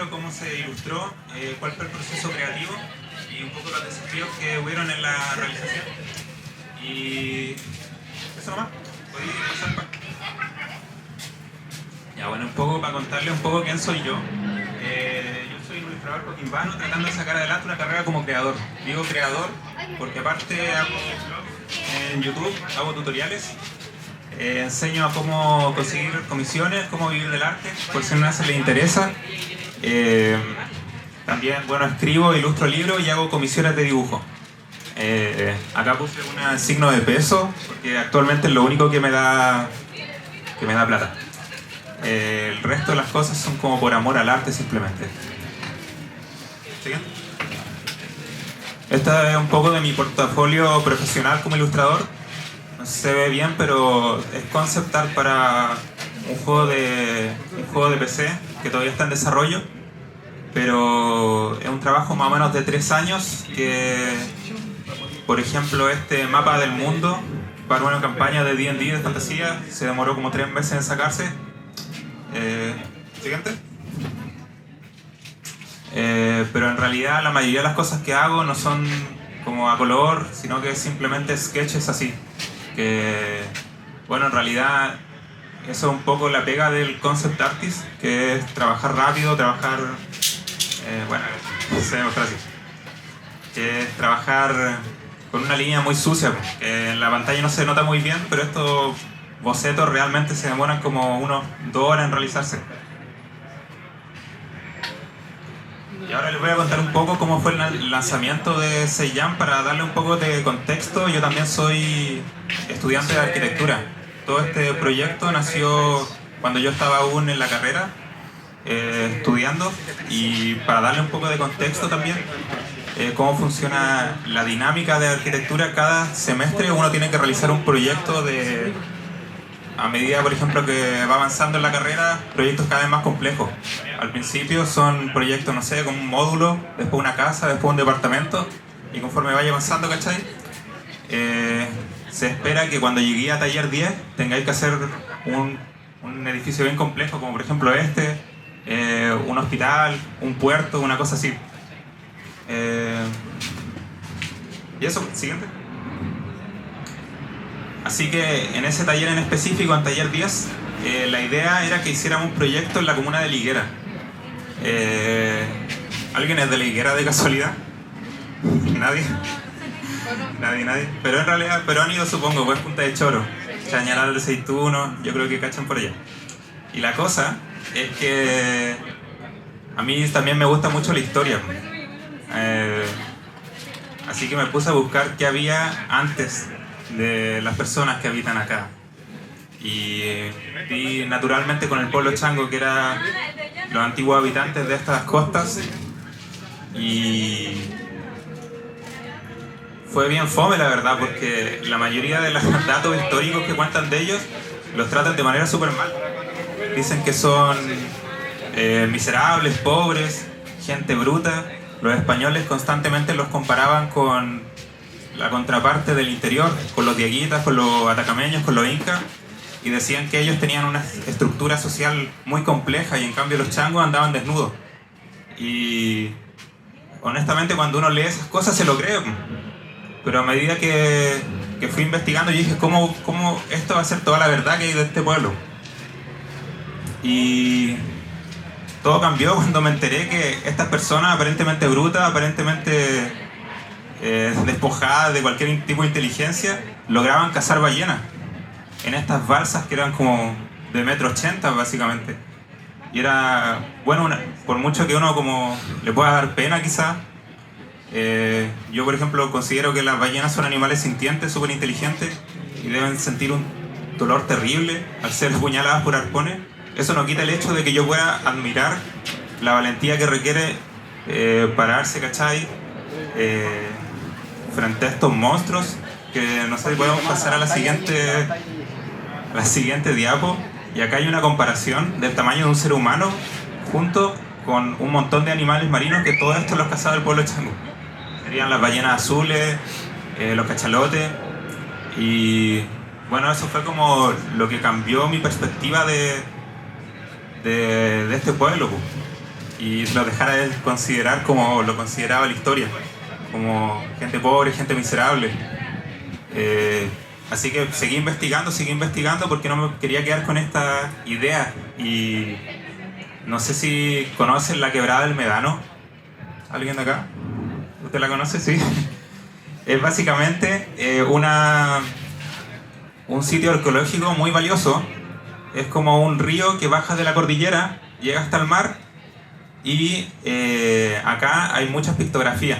libro, cómo se ilustró, cuál fue el proceso creativo y un poco los desafíos que hubieron en la realización. Y eso nomás. ¿Podéis pasar Ya, bueno, un poco para contarle un poco quién soy yo. Yo soy un ilustrador coquimbano tratando de sacar adelante una carrera como creador. Digo creador porque aparte hago blogs en YouTube, hago tutoriales, enseño a cómo conseguir comisiones, cómo vivir del arte, por si a nadie se le interesa. También, bueno, escribo, ilustro libros y hago comisiones de dibujo. Acá puse un signo de peso porque actualmente es lo único que me da plata. El resto de las cosas son como por amor al arte simplemente. ¿Siguiente? Esta es un poco de mi portafolio profesional como ilustrador. No sé si se ve bien, pero es concept art para un juego de PC que todavía está en desarrollo. Pero es un trabajo más o menos de 3 años que, por ejemplo, este mapa del mundo para una campaña de D&D de fantasía se demoró como 3 meses en sacarse. Siguiente. Pero en realidad la mayoría de las cosas que hago no son como a color, sino que simplemente sketches así. Que, bueno, en realidad eso es un poco la pega del concept artist, que es trabajar rápido, bueno, no sé mostrar así. Que es trabajar con una línea muy sucia, que en la pantalla no se nota muy bien, pero estos bocetos realmente se demoran como unos 2 horas en realizarse. Y ahora les voy a contar un poco cómo fue el lanzamiento de Seiyan para darle un poco de contexto. Yo también soy estudiante de arquitectura. Todo este proyecto nació cuando yo estaba aún en la carrera, estudiando, y para darle un poco de contexto también, cómo funciona la dinámica de arquitectura. Cada semestre uno tiene que realizar un proyecto a medida, por ejemplo, que va avanzando en la carrera, proyectos cada vez más complejos. Al principio son proyectos, no sé, como un módulo, después una casa, después un departamento, y conforme vaya avanzando, ¿cachai? Se espera que cuando llegué a taller 10 tengáis que hacer un edificio bien complejo, como por ejemplo un hospital, un puerto, una cosa así. Y eso, siguiente. Así que en ese taller en específico, en taller 10, la idea era que hiciéramos un proyecto en la comuna de Liguera. ¿Alguien es de Liguera de casualidad? ¿Nadie? Nadie. Pero en realidad, pero han ido, supongo, pues Punta de Choro, Chañaral de Seituno, yo creo que cachan por allá. Y la cosa es que a mí también me gusta mucho la historia. Así que me puse a buscar qué había antes de las personas que habitan acá. Y vi naturalmente con el pueblo chango, que eran los antiguos habitantes de estas costas. Y fue bien fome, la verdad, porque la mayoría de los datos históricos que cuentan de ellos los tratan de manera súper mal. Dicen que son miserables, pobres, gente bruta. Los españoles constantemente los comparaban con la contraparte del interior, con los dieguitas, con los atacameños, con los incas, y decían que ellos tenían una estructura social muy compleja y en cambio los changos andaban desnudos. Y honestamente cuando uno lee esas cosas se lo cree, pero a medida que fui investigando yo dije, ¿cómo esto va a ser toda la verdad que hay de este pueblo? Y todo cambió cuando me enteré que estas personas aparentemente brutas, aparentemente despojadas de cualquier tipo de inteligencia, lograban cazar ballenas en estas balsas que eran como de 1,80 m básicamente. Y era, bueno, por mucho que uno como le pueda dar pena quizás, yo por ejemplo considero que las ballenas son animales sintientes, súper inteligentes, y deben sentir un dolor terrible al ser apuñaladas por arpones. Eso no quita el hecho de que yo pueda admirar la valentía que requiere pararse, ¿cachai? Frente a estos monstruos, que no sé si podemos pasar a la siguiente diapo. Y acá hay una comparación del tamaño de un ser humano junto con un montón de animales marinos, que todo esto los cazaba el pueblo chango. Serían las ballenas azules, los cachalotes, y bueno, eso fue como lo que cambió mi perspectiva de este pueblo, pues. y los dejara de considerar como lo consideraba la historia, como gente pobre, gente miserable. Así que seguí investigando porque no me quería quedar con esta idea. Y no sé si conocen la Quebrada del Medano. ¿Alguien de acá? ¿Usted la conoce? Sí. Es básicamente un sitio arqueológico muy valioso. Es como un río que baja de la cordillera, llega hasta el mar, y acá hay muchas pictografías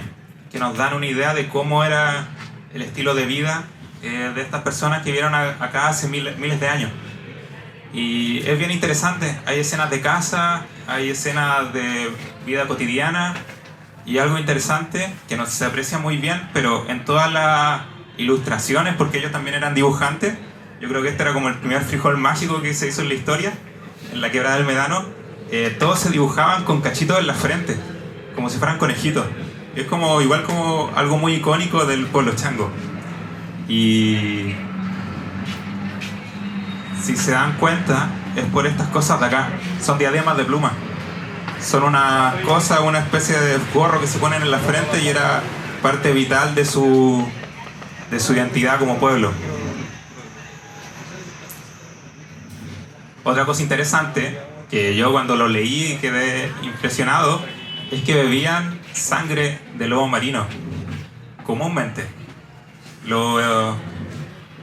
que nos dan una idea de cómo era el estilo de vida de estas personas que vieron acá hace miles de años. Y es bien interesante. Hay escenas de casa, hay escenas de vida cotidiana, y algo interesante que no se aprecia muy bien, pero en todas las ilustraciones, porque ellos también eran dibujantes. Yo creo que este era como el primer frijol mágico que se hizo en la historia, en la Quebrada del Medano. Todos se dibujaban con cachitos en la frente, como si fueran conejitos. Es como igual como algo muy icónico del pueblo chango. Y si se dan cuenta, es por estas cosas de acá. Son diademas de pluma. Son una cosa, una especie de gorro que se ponen en la frente, y era parte vital de su identidad como pueblo. Otra cosa interesante, que yo cuando lo leí quedé impresionado, es que bebían sangre de lobo marino, comúnmente.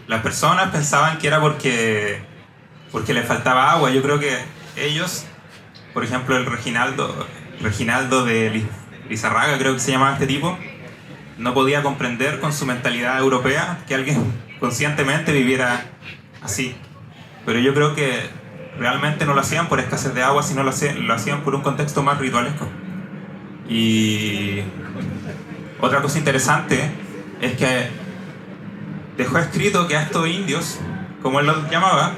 Las personas pensaban que era porque les faltaba agua. Yo creo que ellos, por ejemplo el Reginaldo de Lizarraga, creo que se llamaba este tipo, no podía comprender con su mentalidad europea que alguien conscientemente viviera así. Pero yo creo que realmente no lo hacían por escasez de agua, sino lo hacían por un contexto más ritualesco. Y otra cosa interesante es que dejó escrito que a estos indios, como él los llamaba,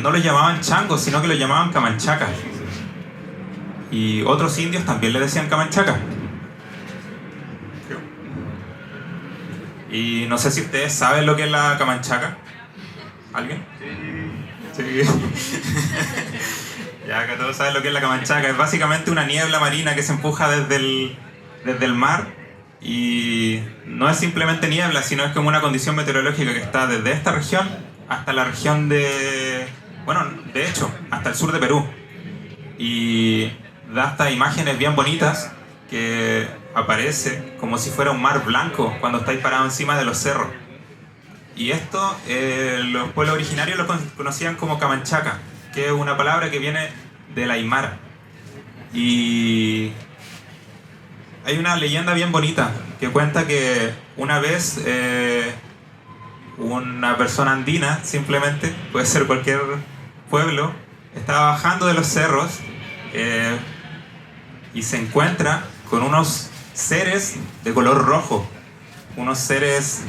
no los llamaban changos, sino que los llamaban camanchacas. Y otros indios también le decían camanchacas. Y no sé si ustedes saben lo que es la camanchaca. ¿Alguien? Sí. Ya que todos saben lo que es la camanchaca. Es básicamente una niebla marina que se empuja desde el mar. Y no es simplemente niebla, sino es como una condición meteorológica que está desde esta región hasta la región de hecho, hasta el sur de Perú. Y da estas imágenes bien bonitas que aparece como si fuera un mar blanco cuando estáis parados encima de los cerros. Y esto, los pueblos originarios lo conocían como camanchaca, que es una palabra que viene del aymara. Y hay una leyenda bien bonita que cuenta que una vez una persona andina, simplemente, puede ser cualquier pueblo, estaba bajando de los cerros y se encuentra con unos seres de color rojo, unos seres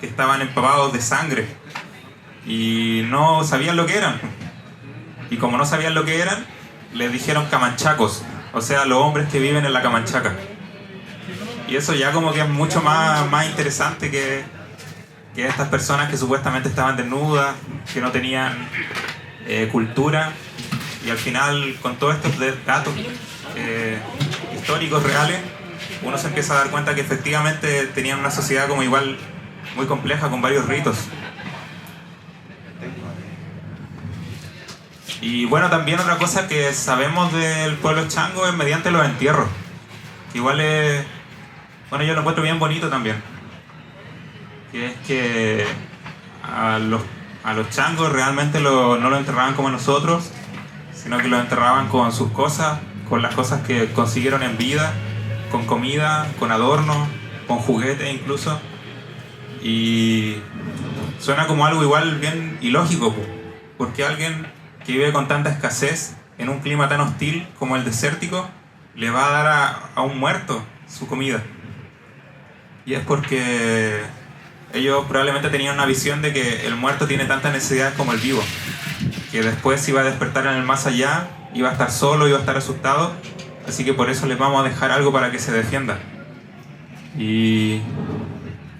que estaban empapados de sangre y no sabían lo que eran. Y como no sabían lo que eran, les dijeron camanchacos, o sea, los hombres que viven en la camanchaca. Y eso ya como que es mucho más interesante que estas personas que supuestamente estaban desnudas, que no tenían cultura, y al final con todos estos datos históricos reales, uno se empieza a dar cuenta que efectivamente tenían una sociedad como igual muy compleja, con varios ritos. Y bueno, también otra cosa que sabemos del pueblo chango es mediante los entierros, que igual es, bueno, yo lo encuentro bien bonito también, que es que a los changos realmente no los enterraban como nosotros, sino que los enterraban con sus cosas, con las cosas que consiguieron en vida, con comida, con adornos, con juguetes incluso. Y suena como algo igual bien ilógico, porque alguien que vive con tanta escasez en un clima tan hostil como el desértico le va a dar a un muerto su comida. Y es porque ellos probablemente tenían una visión de que el muerto tiene tantas necesidades como el vivo, que después iba a despertar en el más allá, iba a estar solo, iba a estar asustado, así que por eso les vamos a dejar algo para que se defienda. Y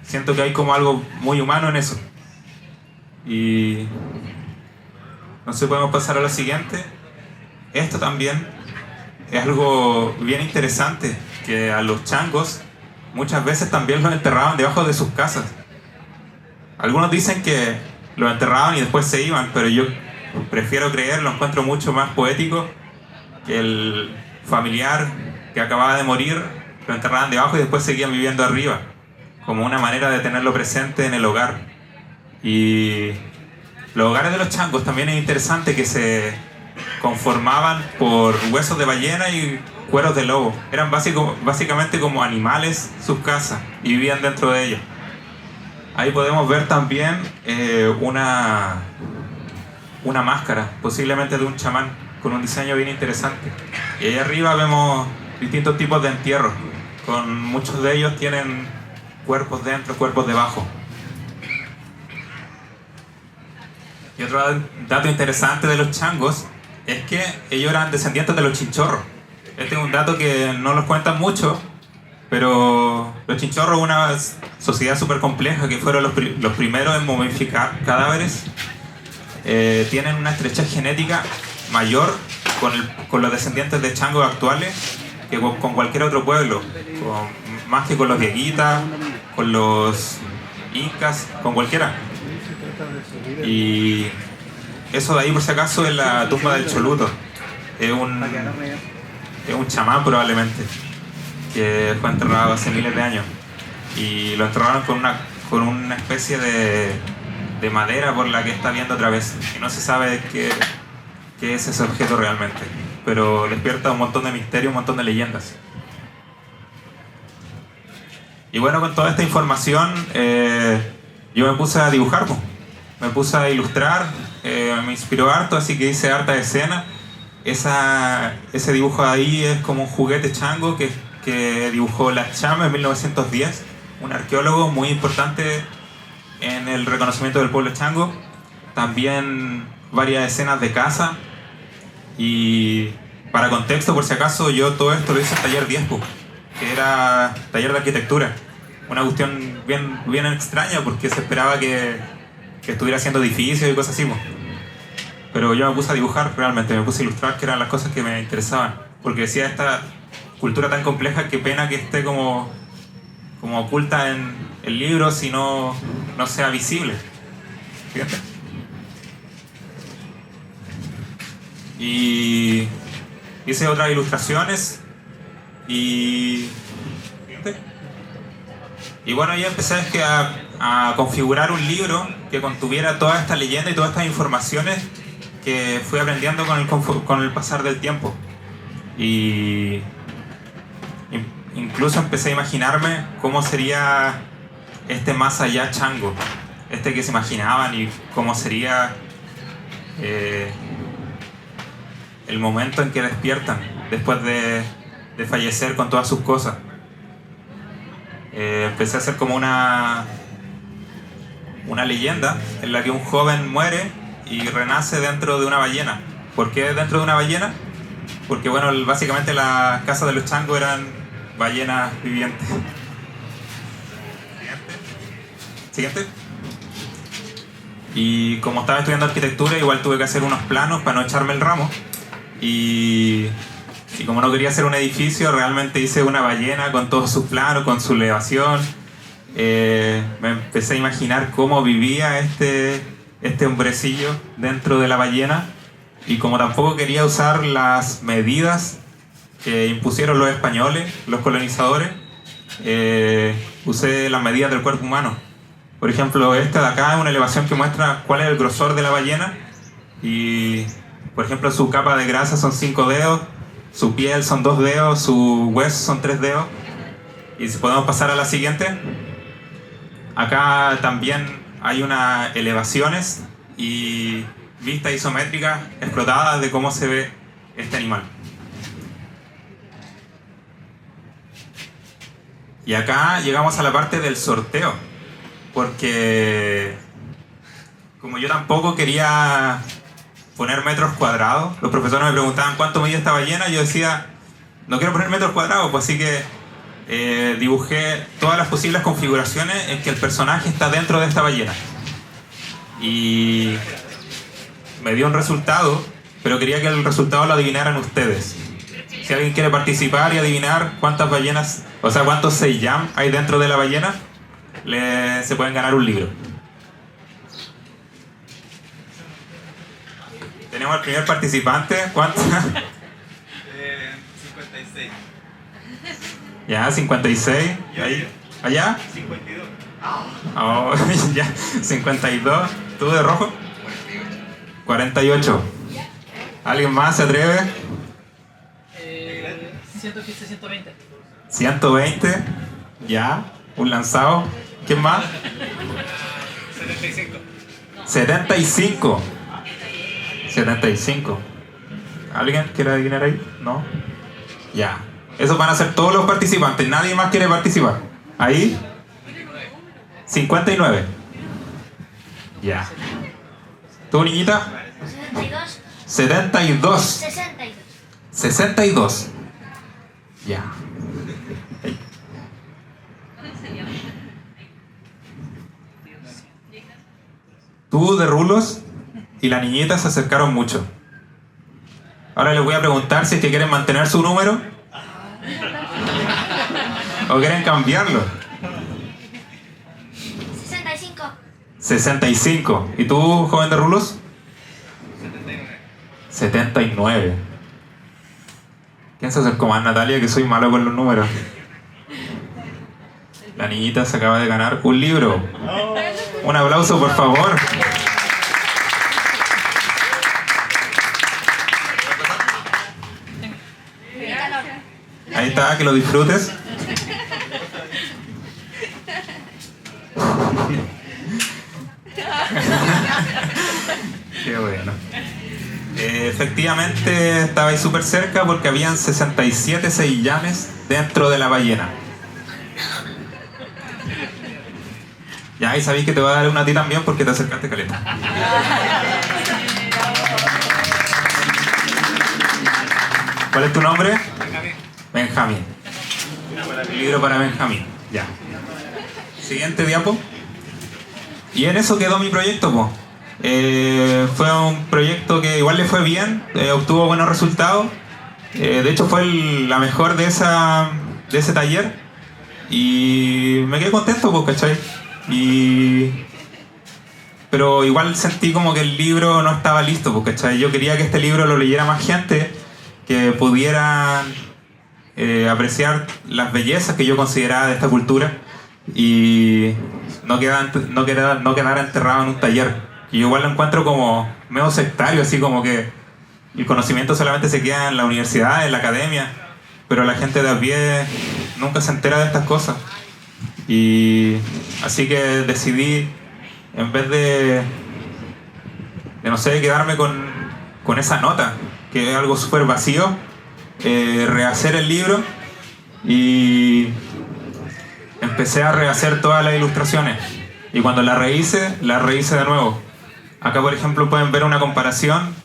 siento que hay como algo muy humano en eso. Y no sé, podemos pasar a lo siguiente. Esto también es algo bien interesante, que a los changos muchas veces también los enterraban debajo de sus casas. Algunos dicen que los enterraban y después se iban, pero yo prefiero creer, lo encuentro mucho más poético, que el familiar que acababa de morir lo enterraban debajo y después seguían viviendo arriba, como una manera de tenerlo presente en el hogar. Y los hogares de los changos también es interesante, que se conformaban por huesos de ballena y cueros de lobo. Eran básicamente como animales sus casas y vivían dentro de ellos. Ahí podemos ver también una máscara, posiblemente de un chamán, con un diseño bien interesante. Y ahí arriba vemos distintos tipos de entierros. Muchos de ellos tienen cuerpos dentro, cuerpos debajo. Y otro dato interesante de los changos es que ellos eran descendientes de los chinchorros. Este es un dato que no los cuentan mucho, pero los chinchorros, una sociedad súper compleja, que fueron los primeros en momificar cadáveres, tienen una estrechez genética mayor con los descendientes de changos actuales que con cualquier otro pueblo, más que con los dieguitas, con los incas, con cualquiera. Y eso de ahí, por si acaso, es la tumba del Choluto. Es un chamán probablemente, que fue enterrado hace miles de años. Y lo enterraron con una especie de madera por la que está viendo otra vez. Y no se sabe qué es ese objeto realmente. Pero despierta un montón de misterio, un montón de leyendas. Y bueno, con toda esta información, yo me puse a dibujar, me puse a ilustrar, me inspiró harto, así que hice harta escena. Ese dibujo ahí es como un juguete chango que dibujó Lachame en 1910, un arqueólogo muy importante en el reconocimiento del pueblo chango. También varias escenas de caza. Y para contexto, por si acaso, yo todo esto lo hice en taller 10, que era taller de arquitectura. Una cuestión bien extraña, porque se esperaba que estuviera haciendo edificios y cosas así. Pero yo me puse a dibujar realmente, me puse a ilustrar, que eran las cosas que me interesaban. Porque decía, esta cultura tan compleja, qué pena que esté como oculta en el libro, si no sea visible. Fíjate. Y hice otras ilustraciones y bueno, ya empecé a configurar un libro que contuviera toda esta leyenda y todas estas informaciones que fui aprendiendo con el pasar del tiempo. Y incluso empecé a imaginarme cómo sería este más allá chango, este que se imaginaban, y cómo sería el momento en que despiertan después de fallecer con todas sus cosas. Empecé a hacer como una leyenda en la que un joven muere y renace dentro de una ballena. ¿Por qué dentro de una ballena? Porque bueno, básicamente las casas de los changos eran ballenas vivientes. Siguiente. Y como estaba estudiando arquitectura, igual tuve que hacer unos planos para no echarme el ramo. Y como no quería hacer un edificio, realmente hice una ballena con todos sus planos, con su elevación. Me empecé a imaginar cómo vivía este hombrecillo dentro de la ballena. Y como tampoco quería usar las medidas que impusieron los españoles, los colonizadores, usé las medidas del cuerpo humano. Por ejemplo, esta de acá es una elevación que muestra cuál es el grosor de la ballena. Y por ejemplo, su capa de grasa son 5 dedos, su piel son 2 dedos, su hueso son 3 dedos. Y si podemos pasar a la siguiente. Acá también hay unas elevaciones y vistas isométricas explotadas de cómo se ve este animal. Y acá llegamos a la parte del sorteo, porque como yo tampoco quería poner metros cuadrados, los profesores me preguntaban cuánto medía esta ballena, y yo decía, no quiero poner metros cuadrados, pues así que dibujé todas las posibles configuraciones en que el personaje está dentro de esta ballena. Y me dio un resultado, pero quería que el resultado lo adivinaran ustedes. Si alguien quiere participar y adivinar cuántas ballenas, o sea, cuántos seiyam hay dentro de la ballena, se pueden ganar un libro. Tenemos al primer participante. ¿Cuánto? 56. Ya, 56. Ahí. ¿Allá? 52. Oh, ya, 52. ¿Tú de rojo? 48. ¿Alguien más se atreve? 115, 120. 120. Ya, un lanzado. ¿Quién más? 75. 75. 75. ¿Alguien quiere adivinar ahí? ¿No? Ya. Esos van a ser todos los participantes. Nadie más quiere participar. Ahí. 59. Ya. ¿Tú, niñita? 72. 72. 62. 62. Ya. Ahí. Tú de rulos y la niñita se acercaron mucho. Ahora les voy a preguntar si es que quieren mantener su número o quieren cambiarlo. 65. 65. ¿Y tú, joven de rulos? 79. ¿Quién se acercó más, Natalia? Que soy malo con los números. La niñita se acaba de ganar un libro. Un aplauso, por favor. Ahí está, que lo disfrutes. Qué bueno. Efectivamente estabais súper cerca porque habían 67 seiyames dentro de la ballena. Ya, y sabéis que te voy a dar una a ti también porque te acercaste caleta. ¿Cuál es tu nombre? Benjamín. El libro para Benjamín. Ya. Siguiente diapo. Y en eso quedó mi proyecto, po. Fue un proyecto que igual le fue bien, obtuvo buenos resultados. De hecho fue la mejor de ese taller. Y me quedé contento, pues, ¿cachai? Pero igual sentí como que el libro no estaba listo, pues, ¿cachai? Yo quería que este libro lo leyera más gente, que pudieran apreciar las bellezas que yo consideraba de esta cultura y no quedar enterrado en un taller. Y yo igual lo encuentro como medio sectario, así como que el conocimiento solamente se queda en la universidad, en la academia, pero la gente de a pie nunca se entera de estas cosas. Y así que decidí, en vez de no sé, quedarme con esa nota, que es algo súper vacío, rehacer el libro y empecé a rehacer todas las ilustraciones. Y cuando la rehice de nuevo. Acá, por ejemplo, pueden ver una comparación.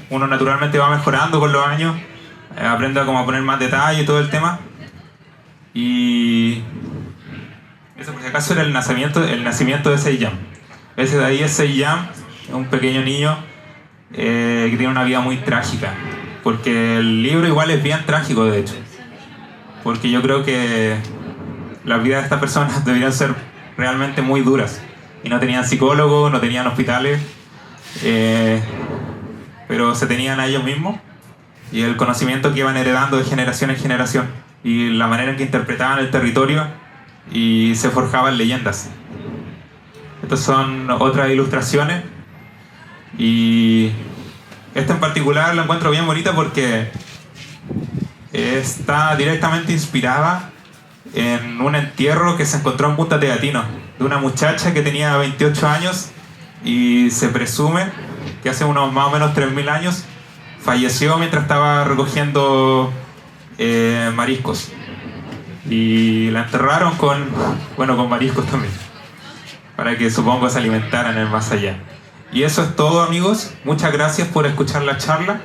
Uno naturalmente va mejorando con los años, aprende a poner más detalle y todo el tema. Y eso, por si acaso, era el nacimiento de Seiyam. Ese de ahí es Seiyam, un pequeño niño que tiene una vida muy trágica. Porque el libro igual es bien trágico, de hecho. Porque yo creo que las vidas de estas personas deberían ser realmente muy duras. Y no tenían psicólogos, no tenían hospitales, pero se tenían a ellos mismos y el conocimiento que iban heredando de generación en generación y la manera en que interpretaban el territorio y se forjaban leyendas. Estas son otras ilustraciones y esta en particular la encuentro bien bonita porque está directamente inspirada en un entierro que se encontró en Punta Teatino de una muchacha que tenía 28 años y se presume que hace unos más o menos 3.000 años falleció mientras estaba recogiendo mariscos y la enterraron con mariscos también para que supongo se alimentaran en el más allá. Y eso es todo, amigos. Muchas gracias por escuchar la charla.